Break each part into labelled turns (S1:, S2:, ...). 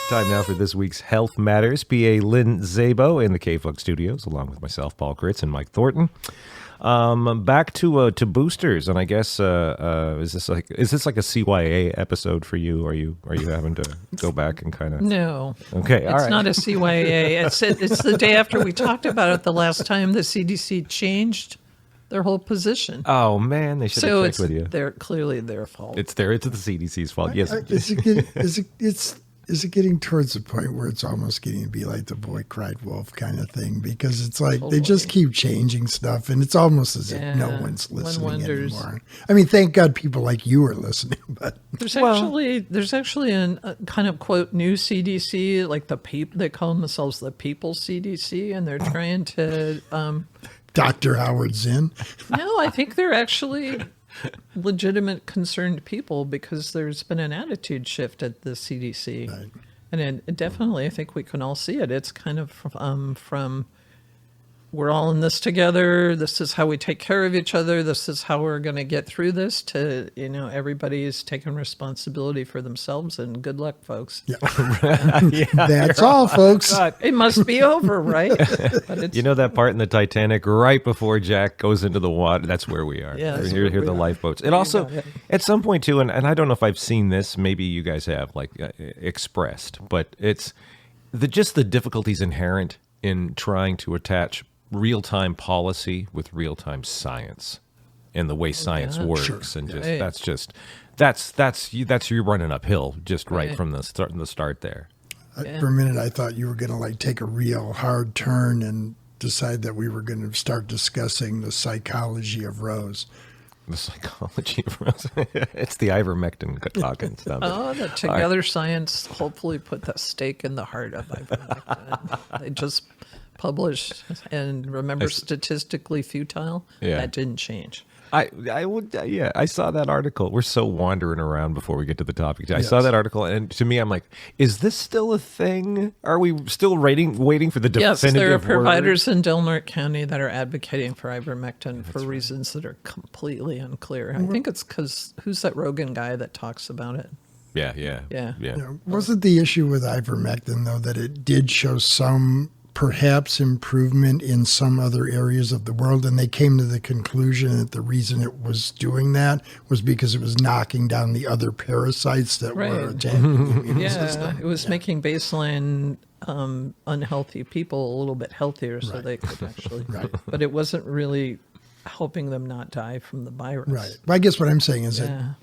S1: Time now for this week's Health Matters. PA Lynn Szabo in the KFUG studios, along with myself, Paul Critz, and Mike Thornton. Back to boosters, and I guess is this like a CYA episode for you? Are you having to go back and kind of?
S2: No.
S1: Okay, all right.
S2: It's not a CYA. It's the day after we talked about it the last time. The CDC changed their whole position.
S1: Oh man, they should have checked with you.
S2: They're clearly their fault.
S1: It's the CDC's fault. Yes.
S3: Is it getting towards the point where it's almost getting to be like the boy cried wolf kind of thing? Because it's like they just keep changing stuff, and it's almost as if no one's listening anymore. I mean, thank God people like you are listening. But
S2: there's actually a kind of quote new CDC, like they call themselves the People's CDC, and they're trying to.
S3: Dr. Howard Zinn.
S2: No, I think they're actually legitimate concerned people because there's been an attitude shift at the CDC. Right. And it definitely, I think we can all see it. It's kind of from we're all in this together. This is how we take care of each other. This is how we're going to get through this to, everybody's taking responsibility for themselves, and good luck, folks.
S3: Yeah. That's all, folks.
S2: It must be over, right? But
S1: that part in the Titanic right before Jack goes into the water? That's where we are.
S2: Yeah,
S1: here the lifeboats. And also, at some point, too, and I don't know if I've seen this, maybe you guys have, expressed, but it's just the difficulties inherent in trying to attach real-time policy with real-time science and the way science works. Sure. And that's you running uphill just right from the start there.
S3: For a minute, I thought you were going to take a real hard turn and decide that we were going to start discussing the psychology of Rose.
S1: The psychology of Rose. It's the ivermectin talking stuff.
S2: Oh, the Together Science hopefully put the stake in the heart of ivermectin. They just published, and remember, statistically futile. That didn't change.
S1: I saw that article. We're so wandering around before we get to the topic. I saw that article, and to me, I'm like, is this still a thing? Are we still waiting for the definitive
S2: Yes, there are providers
S1: word?
S2: in Delmark County that are advocating for ivermectin for reasons that are completely unclear. I think it's because who's that Rogan guy that talks about it?
S1: Yeah.
S3: Wasn't the issue with ivermectin, though, that it did show some perhaps improvement in some other areas of the world, and they came to the conclusion that the reason it was doing that was because it was knocking down the other parasites that were attacking the immune system.
S2: It was making baseline unhealthy people a little bit healthier so they could actually, but it wasn't really helping them not die from the virus.
S3: Right. Well, I guess what I'm saying is that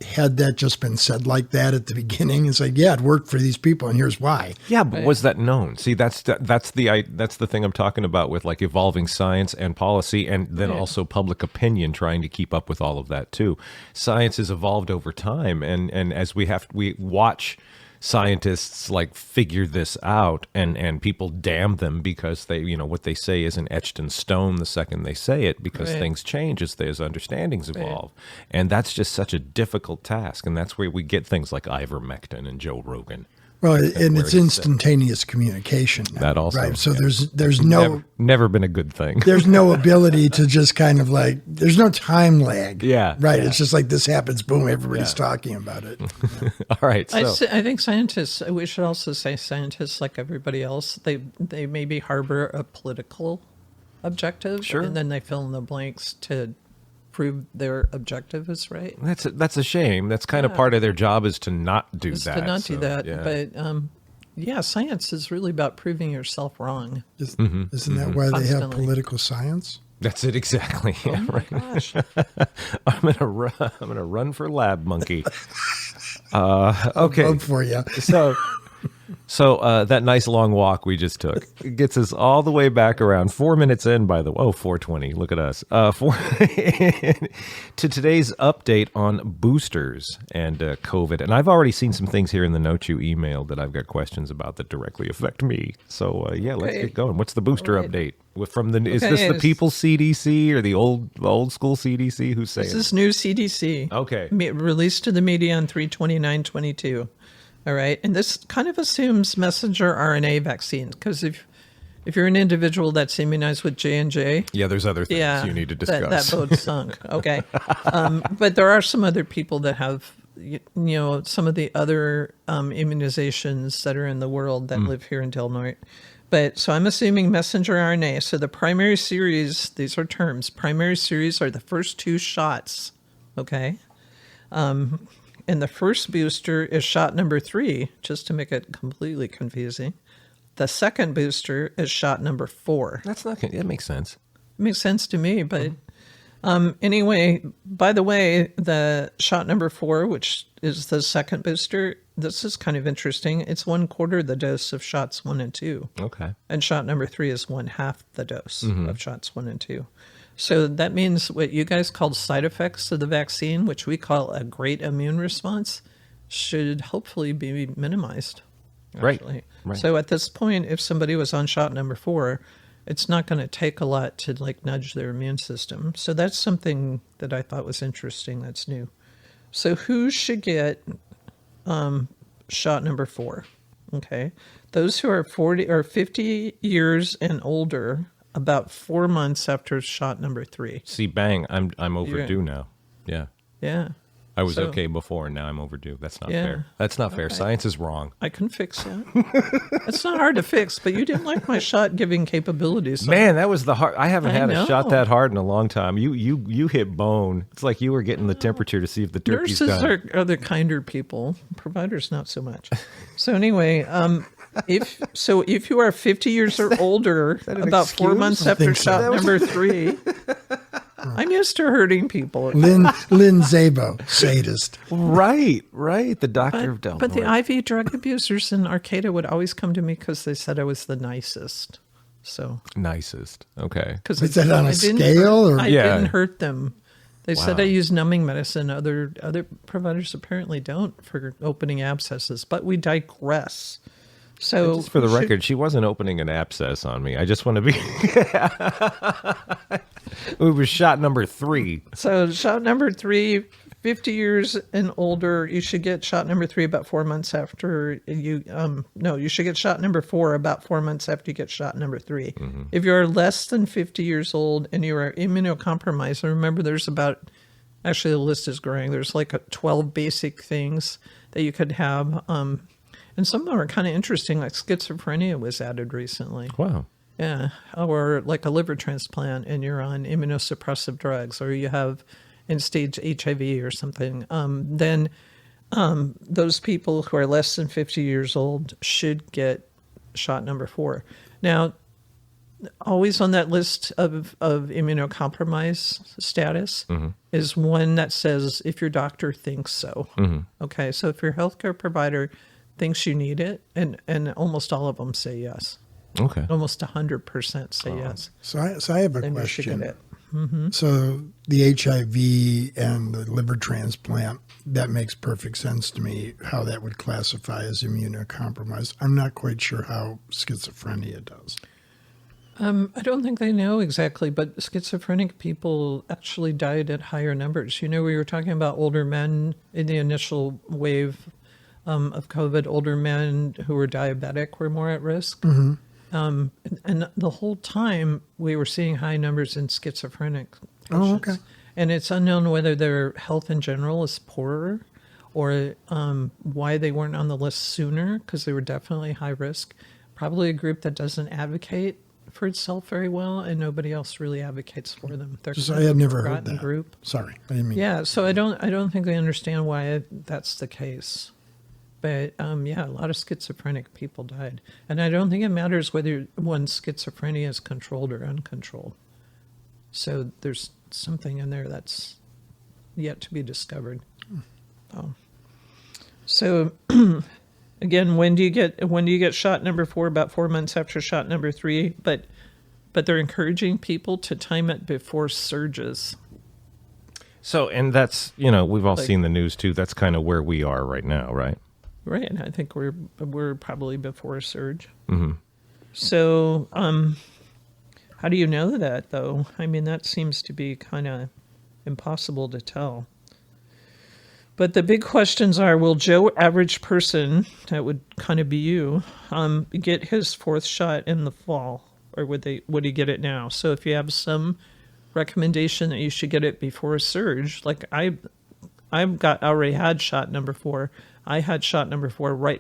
S3: had that just been said like that at the beginning, it's like, it worked for these people, and here's why.
S1: Yeah, but was that known? See, that's the thing I'm talking about with evolving science and policy, and then also public opinion trying to keep up with all of that too. Science has evolved over time, and as we watch scientists figure this out, and people damn them because they what they say isn't etched in stone the second they say it, because things change as understandings evolve, and that's just such a difficult task, and that's where we get things like ivermectin and Joe Rogan.
S3: Well, and it's instantaneous communication now,
S1: that also,
S3: right? So there's no
S1: never been a good thing.
S3: There's no ability to just kind of there's no time lag.
S1: Yeah,
S3: right. Yeah. It's just this happens, boom, everybody's talking about it.
S1: All right. So
S2: I think scientists. We should also say scientists, like everybody else, they maybe harbor a political objective, and then they fill in the blanks to prove their objective is right.
S1: That's a shame. That's kind of part of their job, is to not do that.
S2: To not do that. Yeah. But science is really about proving yourself wrong.
S3: Isn't that why they have political science?
S1: That's it exactly.
S2: Oh my gosh.
S1: I'm gonna run for lab monkey. Okay.
S3: Vote for you.
S1: So that nice long walk we just took gets us all the way back around 4 minutes in, by the way. 4:20. Look at us. To today's update on boosters and COVID. And I've already seen some things here in the note you emailed that I've got questions about that directly affect me. So let's get going. What's the booster update? Is this the People's CDC or the old school CDC? Who's saying
S2: this is new CDC?
S1: Okay.
S2: Released to the media on 3/29/22. All right, and this kind of assumes messenger RNA vaccines, because if you're an individual that's immunized with J&J,
S1: there's other things you need to discuss.
S2: That boat sunk. Okay, but there are some other people that have some of the other immunizations that are in the world that live here in Del Norte. But so I'm assuming messenger RNA. So the primary series, these are terms, primary series are the first 2 shots, okay? And the first booster is shot number 3, just to make it completely confusing. The second booster is shot number 4.
S1: That makes sense.
S2: It makes sense to me, but anyway, by the way, the shot number 4, which is the second booster, this is kind of interesting. It's 1/4 the dose of shots 1 and 2.
S1: Okay.
S2: And shot number 3 is 1/2 the dose of shots 1 and 2. So that means what you guys called side effects of the vaccine, which we call a great immune response, should hopefully be minimized. Actually.
S1: Right.
S2: So at this point, if somebody was on shot number 4, it's not going to take a lot to nudge their immune system. So that's something that I thought was interesting. That's new. So who should get shot number 4? Okay. Those who are 40 or 50 years and older, about 4 months after shot number 3.
S1: See, bang, I'm overdue now. Yeah.
S2: Yeah.
S1: I was okay before, and now I'm overdue. That's not fair. That's not fair.
S2: Okay.
S1: Science is wrong.
S2: I can fix that. It's not hard to fix, but you didn't like my shot giving capabilities. So
S1: Man, that was the hard. I haven't had a shot
S2: know.
S1: that hard in a long time. You hit bone. It's like you were getting the temperature to see if the turkey's
S2: nurses
S1: done.
S2: are the kinder people. Providers not so much. So anyway, if you are 50 years or older, about 4
S1: excuse?
S2: months
S3: I
S2: after
S3: think so.
S2: shot number 3, I'm used to hurting people.
S3: Lynn Szabo, sadist.
S1: Right. The doctor of Del
S2: But the
S1: Norte.
S2: IV drug abusers in Arcata would always come to me because they said I was the nicest. So,
S1: Nicest. Okay.
S2: because
S3: Is that on a scale, or-
S2: I
S1: Yeah.
S2: didn't hurt them. They said
S1: Wow.
S2: I use numbing medicine. Other providers apparently don't for opening abscesses. But we digress. So
S1: Just for the record, she wasn't opening an abscess on me. I just want to be. It was shot number 3.
S2: So shot number 3, 50 years and older, you should get shot number 3 about 4 months after you, you should get shot number 4 about 4 months after you get shot number 3. If you're less than 50 years old and you are immunocompromised, and remember actually the list is growing, there's 12 basic things that you could have, and some of them are kind of interesting, like schizophrenia was added recently.
S1: Wow.
S2: Yeah, or like a liver transplant and you're on immunosuppressive drugs, or you have end-stage HIV or something, then those people who are less than 50 years old should get shot number 4. Now, always on that list of immunocompromised status is one that says if your doctor thinks so. Okay, so if your healthcare provider thinks you need it, and almost all of them say yes.
S1: Okay.
S2: Almost 100% say yes.
S3: So I have a
S2: Then you should get
S3: question.
S2: it.
S3: So the HIV and the liver transplant, that makes perfect sense to me, how that would classify as immunocompromised. I'm not quite sure how schizophrenia does.
S2: I don't think they know exactly, but schizophrenic people actually died at higher numbers. We were talking about older men in the initial wave of COVID. Older men who were diabetic were more at risk. And the whole time we were seeing high numbers in schizophrenic patients.
S3: Oh, okay.
S2: And it's unknown whether their health in general is poorer or why they weren't on the list sooner, because they were definitely high risk. Probably a group that doesn't advocate for itself very well, and nobody else really advocates for them. They're
S3: Just,
S2: kind
S3: I
S2: of
S3: had
S2: a
S3: never heard
S2: forgotten
S3: that.
S2: group.
S3: Sorry, I didn't mean.
S2: Yeah, so I don't think they understand why that's the case. But a lot of schizophrenic people died. And I don't think it matters whether one's schizophrenia is controlled or uncontrolled. So there's something in there that's yet to be discovered. Oh. So again, when do you get shot number 4? About 4 months after shot number 3, but they're encouraging people to time it before surges.
S1: So, and that's, we've all seen the news too. That's kind of where we are right now, right?
S2: Right, and I think we're probably before a surge. So, how do you know that, though? I mean, that seems to be kind of impossible to tell. But the big questions are: will Joe, average person, that would kind of be you, get his 4th shot in the fall, or would he get it now? So, if you have some recommendation that you should get it before a surge, like already had shot number 4. I had shot number 4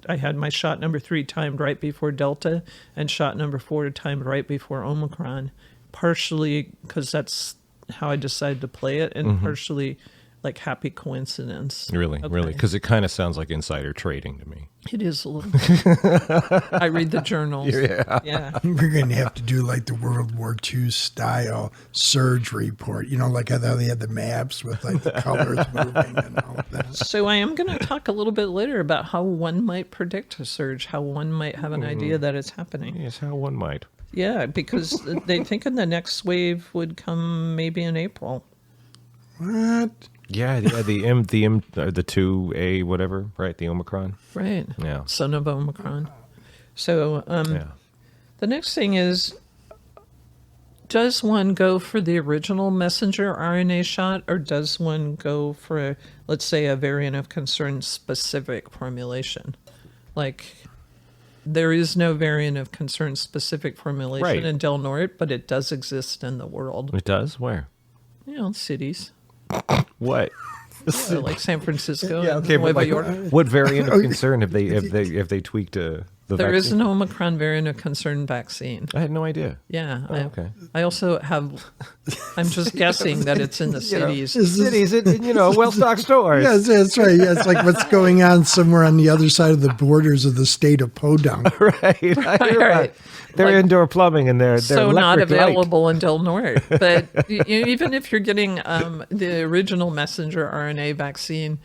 S2: I had my shot number 3 timed right before Delta and shot number 4 timed right before Omicron, partially because that's how I decided to play it, and partially like happy coincidence.
S1: Really, really, because it kind of sounds like insider trading to me.
S2: It is a little bit. I read the journals. Yeah.
S3: We're going to have to do like the World War II style surge report, like how they had the maps with like the colors moving and all of that.
S2: So I am going to talk a little bit later about how one might predict a surge, how one might have an idea that it's happening.
S1: Yes, how one might.
S2: Yeah, because they think the next wave would come maybe in April.
S3: What?
S1: Yeah, the 2A whatever, right? The Omicron.
S2: Right.
S1: Yeah.
S2: Son of Omicron. So the next thing is, does one go for the original messenger RNA shot, or does one go for, let's say, a variant of concern specific formulation? Like, there is no variant of concern specific formulation in Del Norte, but it does exist in the world.
S1: It does? Where?
S2: Cities.
S1: What?
S2: Yeah, like San Francisco.
S3: Yeah,
S2: and Nueva York.
S1: What variant of concern have they tweaked the
S2: There
S1: vaccine?
S2: is an Omicron variant of concern vaccine.
S1: I had no idea.
S2: Yeah.
S1: Okay.
S2: I also have, I'm just guessing that it's in the cities.
S1: Cities, well-stocked stores.
S3: Yes, that's right. Yeah, it's like what's going on somewhere on the other side of the borders of the state of Podunk.
S1: Right.
S2: Right.
S1: Their
S2: Like,
S1: indoor plumbing and their
S2: so not
S1: electric light.
S2: available in Del Norte. But even if you're getting the original messenger RNA vaccine,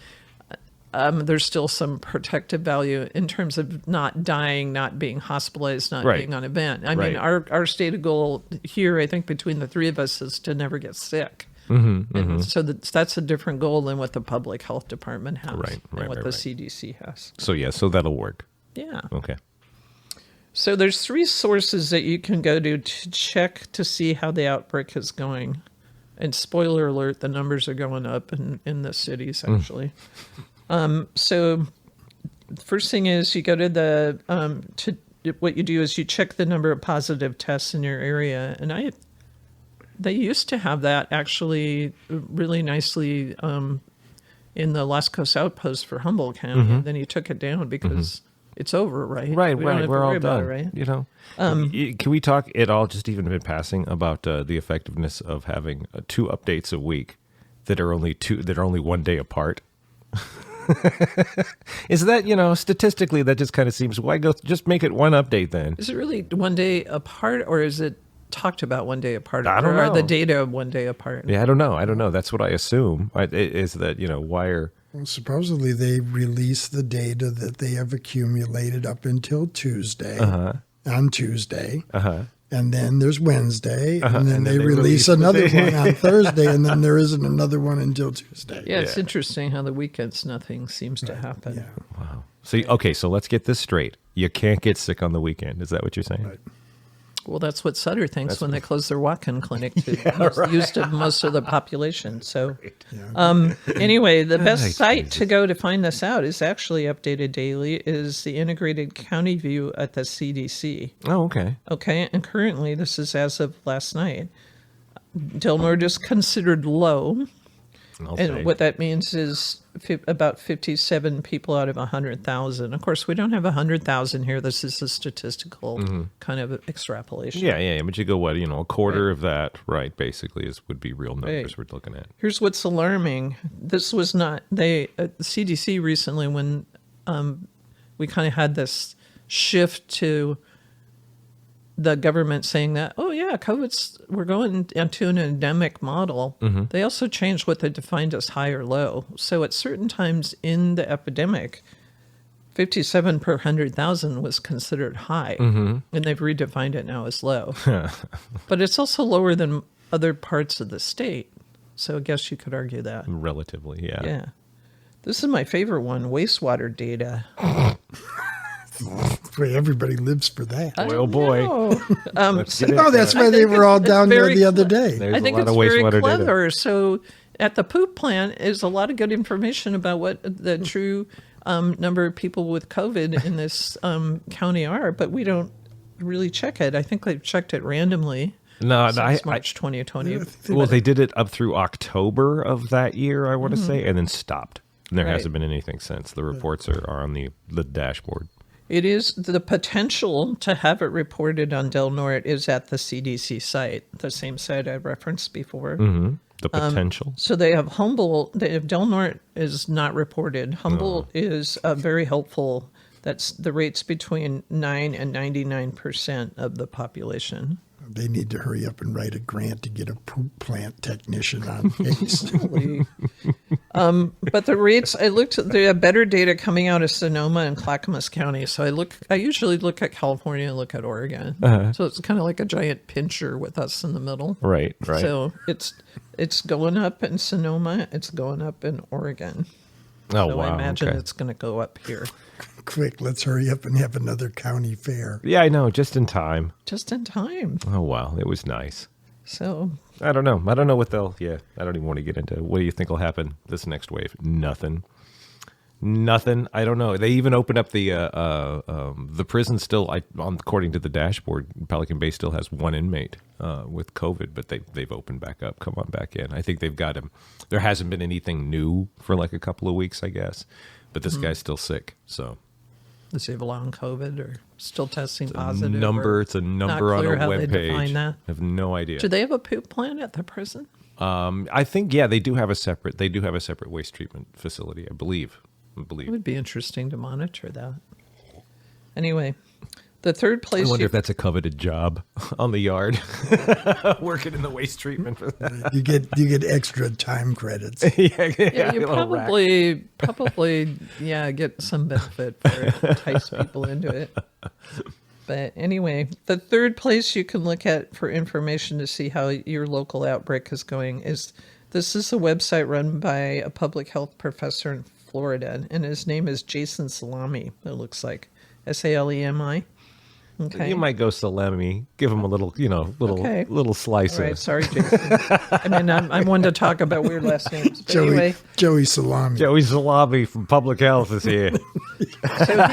S2: there's still some protective value in terms of not dying, not being hospitalized, not being on a vent. I mean, our stated goal here, I think, between the three of us is to never get sick. And so that's a different goal than what the public health department has and what the CDC has.
S1: So that'll work.
S2: Yeah.
S1: Okay.
S2: So there's 3 sources that you can go to check to see how the outbreak is going. And spoiler alert, the numbers are going up in the cities, actually. So the first thing is you go to what you do is you check the number of positive tests in your area. And they used to have that actually really nicely in the Las Coast Outpost for Humboldt County. And then you took it down because it's over, right?
S1: Right.
S2: We don't have to
S1: We're all
S2: worry about
S1: done.
S2: it, right?
S1: Can we talk at all, just even in passing, about the effectiveness of having 2 updates a week that are only 1 day apart? Is that, statistically, that just kind of seems, why go, just make it one update then?
S2: Is it really 1 day apart, or is it talked about 1 day apart?
S1: I don't know.
S2: Or are the data 1 day apart?
S1: Yeah, I don't know. That's what I assume. Is that, why are...
S3: Well, supposedly they release the data that they have accumulated up until Tuesday, on Tuesday. And then there's Wednesday, and then they release another one on Thursday, and then there isn't another one until Tuesday.
S2: Yeah, it's interesting how the weekends nothing seems to happen.
S3: Yeah.
S1: Wow. So let's get this straight. You can't get sick on the weekend. Is that what you're saying?
S3: Right.
S2: Well, that's what Sutter thinks when they close their walk-in clinic to use to most of the population. So anyway, the best site to go to find this out is actually updated daily, is the Integrated County View at the CDC.
S1: Oh, okay.
S2: Okay, and currently, this is as of last night, Del Norte is considered low. And what that means is about 57 people out of 100,000. Of course, we don't have 100,000 here. This is a statistical kind of extrapolation.
S1: Yeah. But you go, a quarter of that, right, basically, would be real numbers we're looking at.
S2: Here's what's alarming. This was not, the CDC recently, when we kind of had this shift to the government saying that, we're going into an endemic model. They also changed what they defined as high or low. So at certain times in the epidemic, 57 per 100,000 was considered high, and they've redefined it now as low. But it's also lower than other parts of the state. So I guess you could argue that.
S1: Relatively, yeah.
S2: Yeah. This is my favorite one, wastewater data.
S3: Boy, everybody lives for that.
S1: Oh, boy.
S3: That's why they were all down there the other day.
S1: There's
S2: I think
S1: a lot
S2: it's
S1: of
S2: very
S1: wastewater
S2: clever.
S1: data.
S2: So at the poop plant is a lot of good information about what the true number of people with COVID in this county are, but we don't really check it. I think they've checked it randomly.
S1: No,
S2: since March 2020.
S1: well, they did it up through October of that year, I want to say, and then stopped. And there
S2: Right.
S1: hasn't been anything since. The reports are on the dashboard.
S2: It is the potential to have it reported on Del Norte is at the CDC site, the same site I referenced before.
S1: The potential.
S2: So they have Humboldt. They have Del Norte is not reported. Humboldt is very helpful. That's the rates between 9 and 99% of the population.
S3: They need to hurry up and write a grant to get a poop plant technician on case.
S2: But the rates, I looked at, they have better data coming out of Sonoma and Clackamas County. So I usually look at California and look at Oregon. So it's kind of like a giant pincher with us in the middle.
S1: Right.
S2: So it's going up in Sonoma. It's going up in Oregon.
S1: Oh,
S2: So
S1: wow.
S2: I imagine
S1: okay.
S2: it's going to go up here.
S3: Quick, let's hurry up and have another county fair.
S1: Yeah, I know. Just in time.
S2: Just in time.
S1: Oh, wow. It was nice.
S2: So
S1: I don't know. I don't know what they'll. Yeah, I don't even want to get into. What do you think will happen this next wave? Nothing. I don't know. They even opened up the prison. Still, according to the dashboard, Pelican Bay still has one inmate with COVID, but they've opened back up. Come on back in. I think they've got him. There hasn't been anything new for like a couple of weeks, I guess. But this guy's still sick. So
S2: does he have long COVID or still testing positive?
S1: it's a number on a webpage. I have no idea.
S2: Do they have a poop plant at the prison?
S1: I think they do have a separate waste treatment facility, I believe.
S2: It would be interesting to monitor that. Anyway, the third place.
S1: I wonder if that's a coveted job on the yard, working in the waste treatment for that.
S3: You get extra time credits.
S2: Yeah, you probably get some benefit for it, entice people into it. But anyway, the third place you can look at for information to see how your local outbreak is going is a website run by a public health professor in Florida, and his name is Jason Salami. It looks like Salemi. Okay.
S1: You might go salami. Give him a little, little slice.
S2: All right, sorry, Jason. I mean, I'm one to talk about weird last names. But anyway,
S3: Joey Salami.
S1: Joey Salami from Public Health is here.
S2: so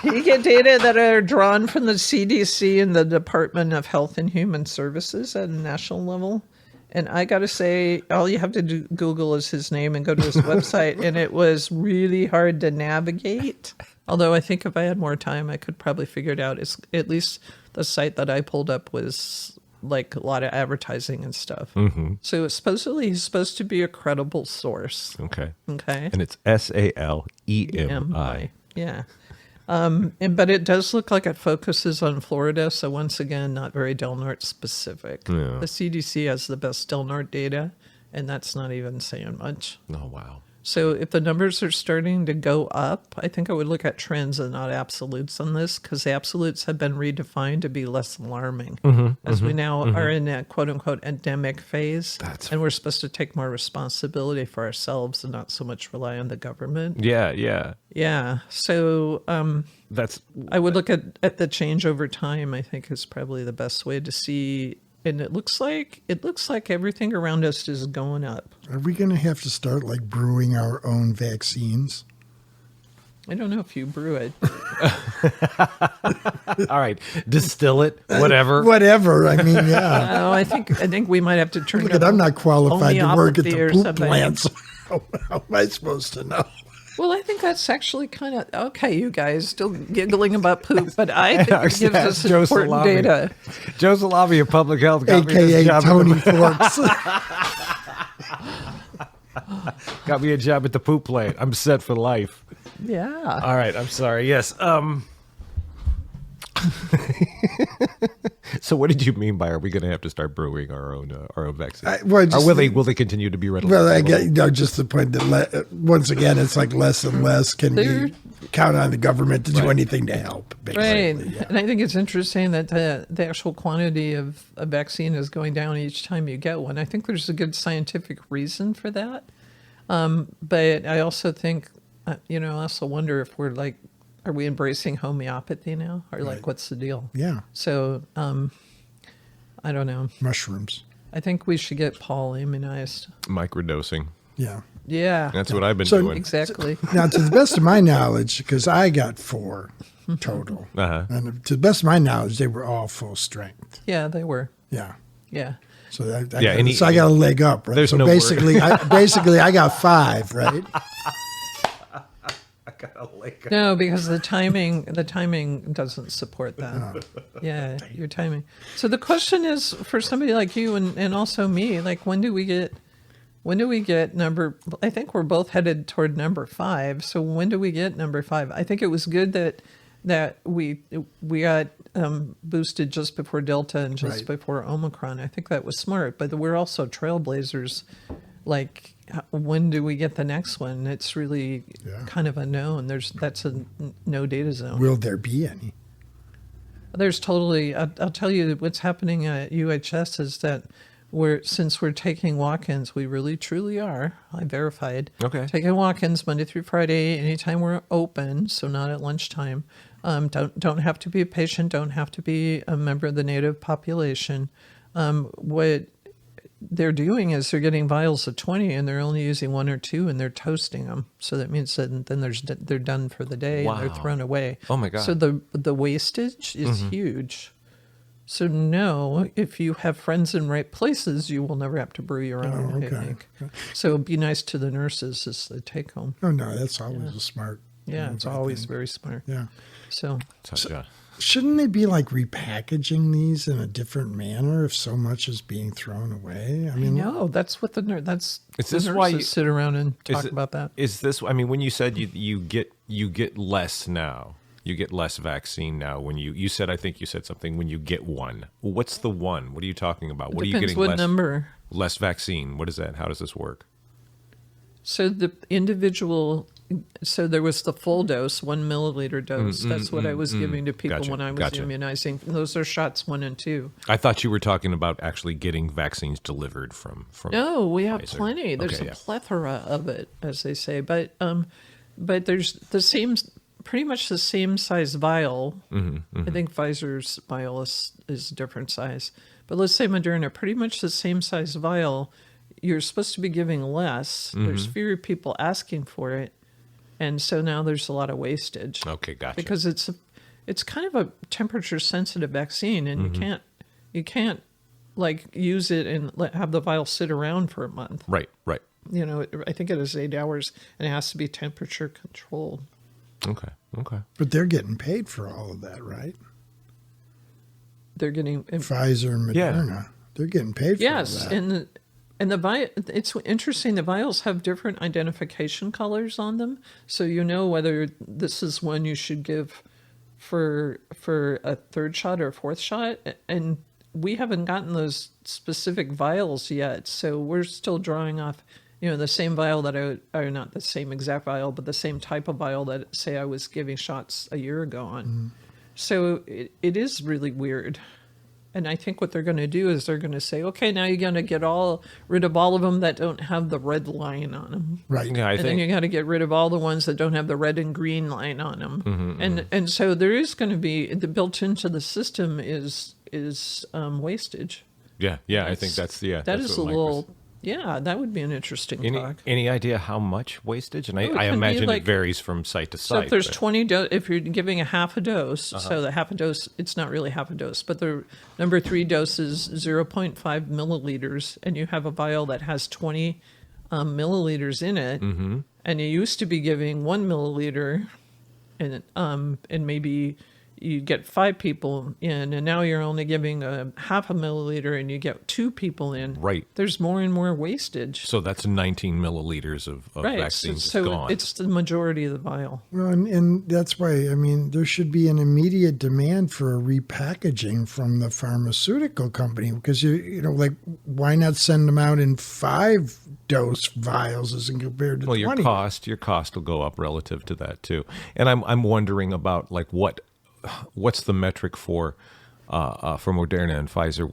S2: he get data that are drawn from the CDC and the Department of Health and Human Services at a national level. And I got to say, all you have to do Google is his name and go to his website, and it was really hard to navigate. Although I think if I had more time, I could probably figure it out. It's at least the site that I pulled up was like a lot of advertising and stuff. Mm-hmm. So supposedly he's supposed to be a credible source.
S1: Okay.
S2: And
S1: it's SALEMI.
S2: Yeah. But it does look like it focuses on Florida. So once again, not very Del Norte specific.
S1: Yeah.
S2: The CDC has the best Del Norte data, and that's not even saying much.
S1: Oh, wow.
S2: So if the numbers are starting to go up, I think I would look at trends and not absolutes on this, because the absolutes have been redefined to be less alarming as we now are in a quote unquote endemic phase. And we're supposed to take more responsibility for ourselves and not so much rely on the government.
S1: Yeah.
S2: So I would look at the change over time, I think is probably the best way to see. And it looks like everything around us is going up.
S3: Are we going to have to start like brewing our own vaccines?
S2: I don't know if you brew it.
S1: All right. Distill it. Whatever.
S3: I mean, yeah.
S2: No, I think we might have to turn
S3: Look
S2: to
S3: I'm not qualified to work at the
S2: homeopathy or
S3: poop
S2: something.
S3: plants. How am I supposed to know?
S2: Well, I think that's actually kind of okay. You guys still giggling about poop, but I think it gives us
S1: Joe
S2: important
S1: Salami.
S2: data.
S1: Joe Salami of Public Health got me
S3: AKA
S1: this job
S3: Tony Forks.
S1: got me a job at the poop plant. I'm set for life.
S2: Yeah.
S1: All right. I'm sorry. Yes. So what did you mean by are we going to have to start brewing our own vaccine? Or will they continue to be readily
S3: Well, I
S1: available?
S3: get just the point that once again, it's like less and less can we count on the government to do anything to help.
S2: Right.
S3: Yeah.
S2: And I think it's interesting that the actual quantity of a vaccine is going down each time you get one. I think there's a good scientific reason for that. But I also think, I also wonder if we're like, are we embracing homeopathy now? Or like, what's the deal?
S3: Yeah.
S2: So, I don't know.
S3: Mushrooms.
S2: I think we should get Paul immunized.
S1: Microdosing.
S3: Yeah.
S2: Yeah.
S1: That's what I've been doing.
S2: Exactly.
S3: Now, to the best of my knowledge, because I got 4 total, and to the best of my knowledge, they were all full strength.
S2: Yeah, they were.
S3: Yeah.
S2: Yeah.
S3: So I
S1: Yeah,
S3: got a leg up, right?
S1: There's
S3: so
S1: no
S3: basically, I got 5, right?
S1: I got a leg up.
S2: No, because the timing doesn't support that. Yeah, your timing. So the question is for somebody like you and also me, like when do we get number, I think we're both headed toward number 5. So when do we get number 5? I think it was good that we got boosted just before Delta and just before Omicron. I think that was smart, but we're also trailblazers. Like, when do we get the next one? It's really kind of unknown. That's a no data zone.
S3: Will there be any?
S2: There's totally. I'll tell you what's happening at UHS is that since we're taking walk-ins, we really truly are. I verified.
S1: Okay.
S2: Taking walk-ins Monday through Friday, anytime we're open, so not at lunchtime. Don't have to be a patient. Don't have to be a member of the native population. What they're doing is they're getting vials of 20 and they're only using 1 or 2 and they're toasting them. So that means that then they're done for the day and they're thrown away.
S1: Oh my God.
S2: So the wastage is huge. So no, if you have friends in right places, you will never have to brew your own, I think. So be nice to the nurses is the take home.
S3: Oh no, that's always a smart.
S2: Yeah, it's always very smart.
S3: Yeah.
S2: So
S3: shouldn't they be like repackaging these in a different manner if so much is being thrown away? I mean,
S2: no, that's what the nurses sit around and talk about that.
S1: Is this? I mean, when you said you get less now, you get less vaccine now. When you said, I think you said something when you get one. What's the one? What are you talking about? What are you getting?
S2: What number?
S1: Less vaccine. What is that? How does this work?
S2: So the individual. So there was the full dose, 1 milliliter dose. That's what I was giving to people when I was immunizing. Those are shots 1 and 2.
S1: I thought you were talking about actually getting vaccines delivered from.
S2: No, we have
S1: Pfizer.
S2: plenty. There's a plethora of it, as they say. But there's pretty much the same size vial. I think Pfizer's vial is a different size. But let's say Moderna, pretty much the same size vial. You're supposed to be giving less. There's fewer people asking for it. And so now there's a lot of wastage.
S1: Okay, gotcha.
S2: Because it's kind of a temperature sensitive vaccine, and you can't like use it and have the vial sit around for a month.
S1: Right.
S2: You know, I think it is 8 hours, and it has to be temperature controlled.
S1: Okay.
S3: but they're getting paid for all of that, right?
S2: They're getting
S3: Pfizer and Moderna. They're getting paid for all that.
S2: And it's interesting. The vials have different identification colors on them, so you know whether this is one you should give for a 3rd shot or a 4th shot. And we haven't gotten those specific vials yet, so we're still drawing off, the same vial or not the same exact vial, but the same type of vial that say I was giving shots a year ago on. So it is really weird. And I think what they're going to do is they're going to say, okay, now you're going to get rid of all of them that don't have the red line on them.
S3: Right.
S1: Yeah,
S2: then you got to get rid of all the ones that don't have the red and green line on them. And so there is going to be, built into the system is wastage.
S1: Yeah. I think that's
S2: that is a little. Yeah, that would be an interesting talk.
S1: Any idea how much wastage? And I
S2: could
S1: imagine
S2: be
S1: it varies from site to site.
S2: So if there's 20 if you're giving a half a dose, so the half a dose, it's not really half a dose, but the number 3 dose is 0.5 milliliters, and you have a vial that has 20 milliliters in it, and you used to be giving 1 milliliter, and maybe you get 5 people in, and now you're only giving a half a milliliter and you get 2 people in.
S1: Right.
S2: There's more and more wastage.
S1: So that's 19 milliliters of vaccines
S2: so
S1: gone.
S2: It's the majority of the vial.
S3: Well, and that's why, there should be an immediate demand for a repackaging from the pharmaceutical company, because, why not send them out in 5-dose vials as compared to 20?
S1: Well, your cost will go up relative to that too. And I'm wondering about what's the metric for Moderna and Pfizer?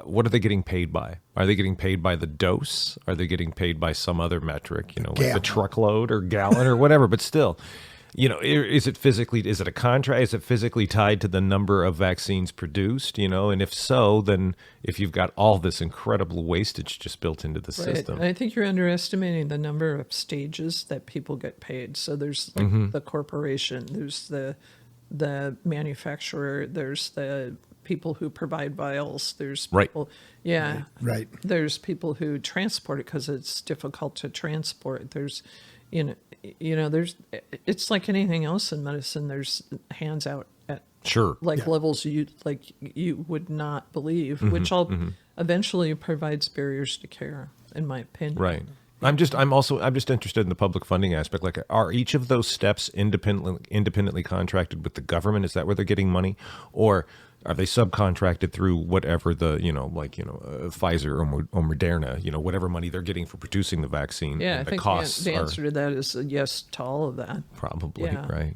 S1: What are they getting paid by? Are they getting paid by the dose? Are they getting paid by some other metric? Like the truckload or gallon or whatever? But still, is it a contract? Is it physically tied to the number of vaccines produced? And if so, then if you've got all this incredible wastage just built into the system,
S2: I think you're underestimating the number of stages that people get paid. So there's the corporation, there's the manufacturer, there's the people who provide vials. There's
S1: Right.
S2: people, yeah,
S3: Right.
S2: There's people who transport it because it's difficult to transport. There's, there's. It's like anything else in medicine. There's hands out at
S1: Sure.
S2: levels you would not believe, which all eventually provides barriers to care, in my opinion.
S1: Right. I'm just interested in the public funding aspect. Like, are each of those steps independently contracted with the government? Is that where they're getting money, or are they subcontracted through whatever the Pfizer or Moderna, whatever money they're getting for producing the vaccine?
S2: Yeah, I
S1: and the
S2: think
S1: costs
S2: the
S1: are
S2: answer to that is a yes to all of that.
S1: probably
S2: Yeah.
S1: right.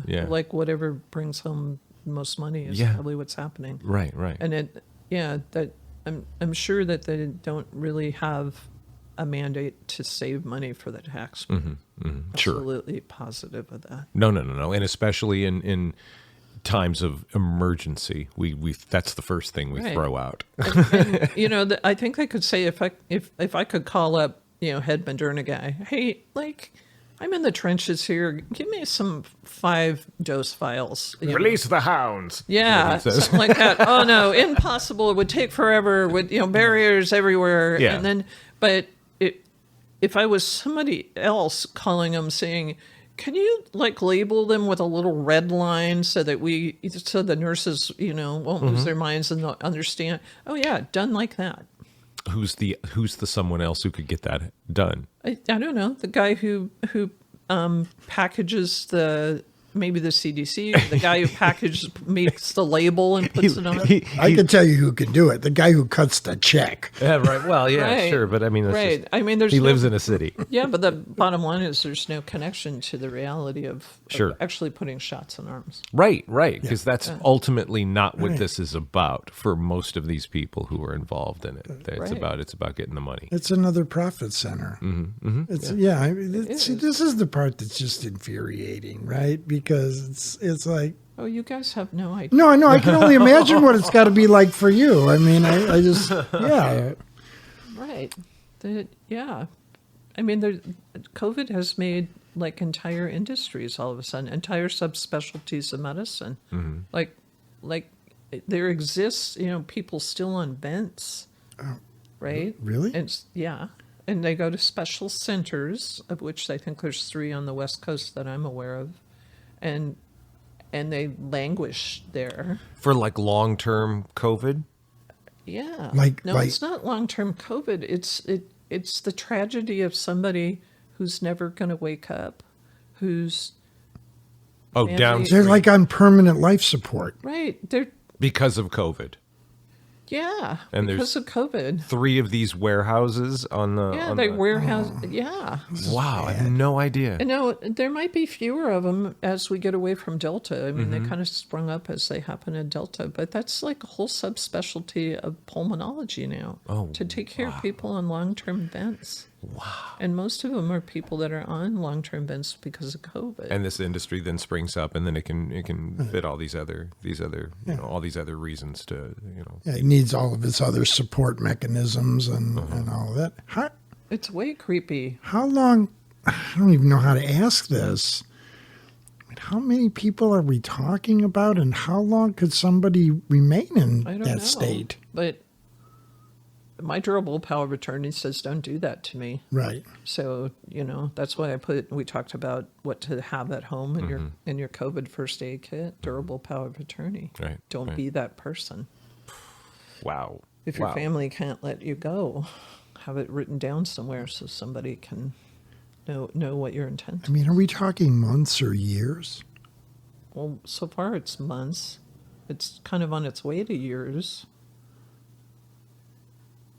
S1: Yeah.
S2: Like whatever brings home the most money is
S1: Yeah.
S2: probably what's happening.
S1: Right.
S2: And that I'm sure that they don't really have a mandate to save money for the taxpayer.
S1: Sure.
S2: Absolutely positive of that.
S1: No, and especially in times of emergency, we that's the first thing we
S2: Right.
S1: throw out.
S2: And, I think they could say if I could call up, head Moderna guy, hey, like, I'm in the trenches here. Give me some 5-dose vials.
S1: Release the hounds.
S2: Yeah,
S1: That's what he says.
S2: something like that. Oh no, impossible. It would take forever. With barriers everywhere.
S1: Yeah.
S2: And then, but if I was somebody else calling them saying, can you label them with a little red line so that the nurses won't lose their minds and they'll understand? Oh yeah, done like that.
S1: Who's the someone else who could get that done?
S2: I don't know, the guy who packages maybe the CDC, or the guy who makes the label and puts it on.
S3: I can tell you who can do it. The guy who cuts the check.
S1: Yeah, right. Well, yeah,
S2: Right.
S1: sure, but I mean, that's
S2: Right.
S1: just,
S2: I mean, there's
S1: he
S2: no-
S1: lives in a city.
S2: Yeah, but the bottom line is there's no connection to the reality of
S1: Sure.
S2: actually putting shots in arms.
S1: Right, because that's ultimately not what
S3: Right.
S1: this is about for most of these people who are involved in it. It's
S2: Right.
S1: about getting the money.
S3: It's another profit center. It's I mean, see, this is the part that's just infuriating, right? Because it's like,
S2: Oh, you guys have no idea.
S3: no, I can only imagine what it's got to be like for you. I mean, I just, yeah.
S2: Right. Yeah. I mean, COVID has made entire industries all of a sudden, entire subspecialties of medicine. Like there exists, people still on vents, right?
S3: Really?
S2: And and they go to special centers, of which I think there's 3 on the West Coast that I'm aware of, and they languish there.
S1: For long-term COVID?
S2: Yeah.
S3: Like-
S2: It's not long-term COVID. It's the tragedy of somebody who's never going to wake up, who's
S1: Oh,
S2: Family-
S1: downstream.
S3: They're like on permanent life support.
S2: right. They're
S1: Because of COVID.
S2: yeah,
S1: And
S2: because of COVID.
S1: 3 of these warehouses on the...
S2: Yeah,
S1: on
S2: they
S1: the-
S2: warehouse. Yeah.
S1: Wow, I have no idea.
S2: And no, there might be fewer of them as we get away from Delta. I mean, they kind of sprung up as they happen in Delta, but that's like a whole subspecialty of pulmonology now to take care of people on long-term vents. Wow. And most of them are people that are on long-term vents because of COVID.
S1: And this industry then springs up, and then it can fit all these other all these other reasons to
S3: Yeah, he needs all of his other support mechanisms and all of that.
S2: It's way creepy.
S3: How long? I don't even know how to ask this. I mean, how many people are we talking about, and how long could somebody remain in
S2: I don't
S3: that
S2: know.
S3: state?
S2: But my durable power of attorney says, don't do that to me.
S3: Right.
S2: So, that's why we talked about what to have at home in your COVID first aid kit, durable power of attorney.
S1: Right,
S2: Don't
S1: right.
S2: be that person.
S1: wow.
S2: If your
S1: Wow.
S2: family can't let you go, have it written down somewhere so somebody can know what your intent
S3: I
S2: is.
S3: mean, are we talking months or years?
S2: Well, so far it's months. It's kind of on its way to years.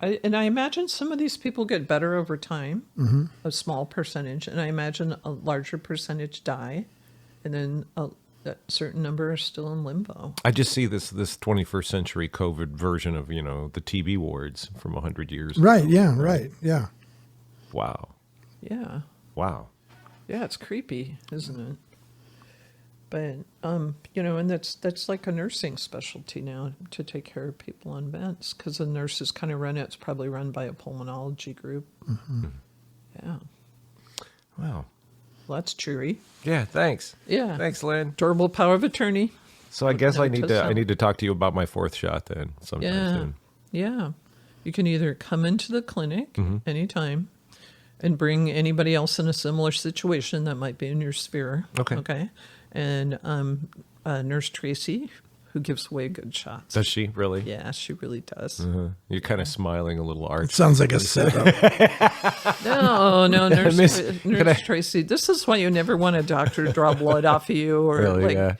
S2: I imagine some of these people get better over time, a small percentage, and I imagine a larger percentage die, and then a certain number are still in limbo.
S1: I just see this 21st century COVID version of the TB wards from 100 years ago.
S3: Right. Yeah. Right. Yeah.
S1: Wow.
S2: Yeah.
S1: Wow.
S2: Yeah, it's creepy, isn't it? But and that's like a nursing specialty now to take care of people on vents because the nurses kind of run it. It's probably run by a pulmonology group. Yeah,
S1: Wow.
S2: well, that's cheery.
S1: Yeah. Thanks.
S2: Yeah,
S1: Thanks, Lynn.
S2: durable power of attorney.
S1: So I guess
S2: No,
S1: I
S2: it
S1: need
S2: does
S1: to
S2: sound-
S1: talk to you about my 4th shot then sometime
S2: Yeah.
S1: soon.
S2: Yeah. You can either come into the clinic
S1: Mm-hmm.
S2: anytime and bring anybody else in a similar situation that might be in your sphere.
S1: Okay.
S2: Okay. And Nurse Tracy, who gives away good shots.
S1: Does she really?
S2: Yeah, she really does.
S1: You're kind of smiling a little
S3: It
S1: arch.
S3: sounds like a setup.
S2: No,
S1: Miss-
S2: Nurse Tracy. This is why you never want a doctor to draw blood off of you, or
S1: Really,
S2: like,
S1: yeah.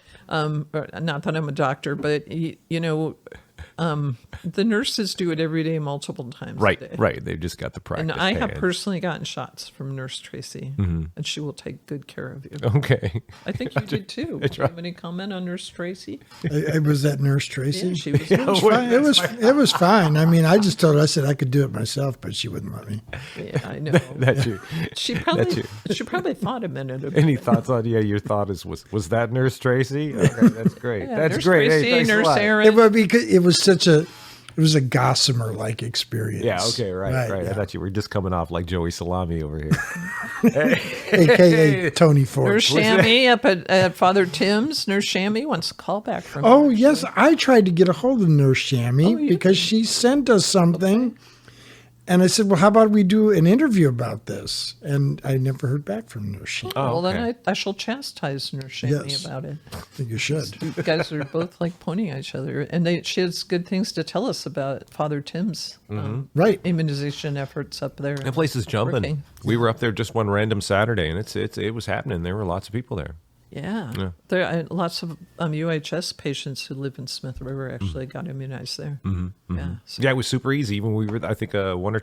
S2: or not that I'm a doctor, but the nurses do it every day, multiple times a
S1: Right,
S2: day.
S1: right. They've just got the practice.
S2: And I have
S1: hand.
S2: personally gotten shots from Nurse Tracy, and she will take good care of you.
S1: Okay.
S2: I think you did too. Do you have any comment on Nurse Tracy?
S3: Was that Nurse Tracy?
S2: Yeah, she was.
S3: Fine. It was fine. I mean, I just told her, I said I could do it myself, but she wouldn't let me.
S2: Yeah, I know.
S1: That's you.
S2: She probably thought a minute about
S1: Any
S2: it.
S1: thoughts on? Yeah, your thought was that Nurse Tracy? Okay, that's great.
S2: Yeah,
S1: That's
S2: Nurse
S1: great.
S2: Tracy,
S1: Hey, thanks a
S2: Nurse
S1: lot.
S2: Aaron.
S3: Because it was a gossamer like experience.
S1: Yeah. Okay. Right. I
S3: yeah.
S1: thought you were just coming off like Joey Salami over here.
S3: AKA Tony Ford.
S2: Nurse Shammy up at Father Tim's. Nurse Shammy wants a call back from
S3: Oh,
S2: her.
S3: yes. I tried to get a hold of Nurse Shammy
S2: you
S3: because she sent us something. And I said, well, how about we do an interview about this? And I never heard back from Nurse Shammy.
S1: Oh,
S2: Well,
S1: okay.
S2: then I shall chastise Nurse Shammy
S3: Yes.
S2: about it.
S3: I think you should.
S2: You guys are both like pointing at each other. And she has good things to tell us about Father Tim's
S3: Right.
S2: immunization efforts up there.
S1: The place is jumping.
S2: Working.
S1: We were up there just one random Saturday, and it was happening. There were lots of people there.
S2: Yeah. There are lots of UHS patients who live in Smith River actually got immunized there. Yeah. So,
S1: Yeah, it was super easy. Even we were, I think, one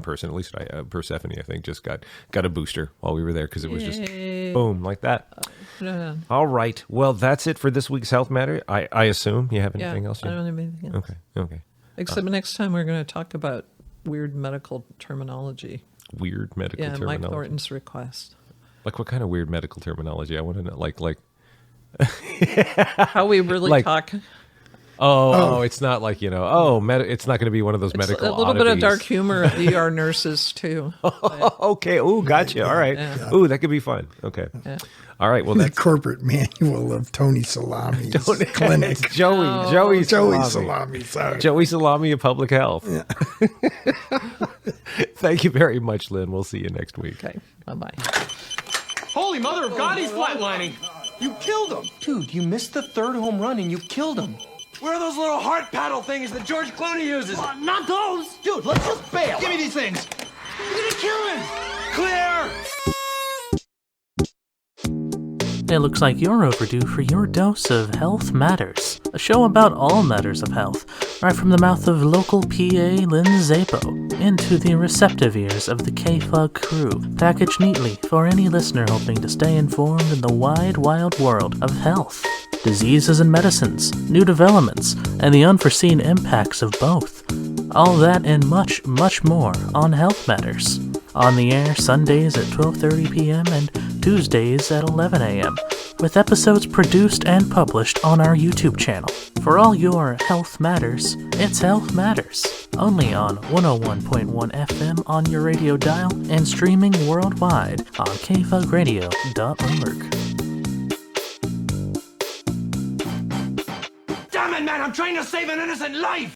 S1: person, at least Persephone, I think, just got a booster while we were there because it was just
S2: Yay.
S1: boom like that.
S2: yeah.
S1: All right. Well, that's it for this week's Health Matter. I assume you have anything else?
S2: I don't have anything else.
S1: Okay.
S2: Except next time we're going to talk about weird medical terminology.
S1: Weird medical
S2: Yeah, Mike
S1: terminology.
S2: Thornton's request.
S1: Like what kind of weird medical terminology? I want to know. Like.
S2: How we really
S1: Like-
S2: talk.
S1: Oh, it's not like it's not going to be one of those
S2: It's
S1: medical.
S2: a little bit of
S1: oddities.
S2: dark humor of the ER nurses too.
S1: Okay. Ooh, gotcha. All right.
S2: Yeah.
S1: Ooh, that could be fun. Okay.
S2: Yeah.
S1: All right. Well,
S3: The
S1: that's
S3: corporate manual of Tony Salami's clinic.
S1: it's Joey
S3: Joey
S1: Salami.
S3: Salami, sorry.
S1: Joey Salami of Public Health. Thank you very much, Lynn. We'll see you next week.
S2: Okay. Bye-bye.
S4: Holy mother of God, he's flatlining. You killed him.
S5: Dude, you missed the 3rd home run and you killed him.
S4: Where are those little heart paddle things that George Clooney uses?
S5: Not those! Dude, let's just bail.
S4: Give me these things. You're gonna kill him. Clear.
S6: It looks like you're overdue for your dose of Health Matters, a show about all matters of health, right from the mouth of local PA Lynn Szabo into the receptive ears of the KFUG crew, packaged neatly for any listener hoping to stay informed in the wide, wild world of health, diseases and medicines, new developments, and the unforeseen impacts of both. All that and much, much more on Health Matters. On the air Sundays at 12:30 p.m. and Tuesdays at 11 a.m., with episodes produced and published on our YouTube channel. For all your health matters, it's Health Matters, only on 101.1 FM on your radio dial and streaming worldwide on kfugradio.org.
S4: Damn it, man, I'm trying to save an innocent life.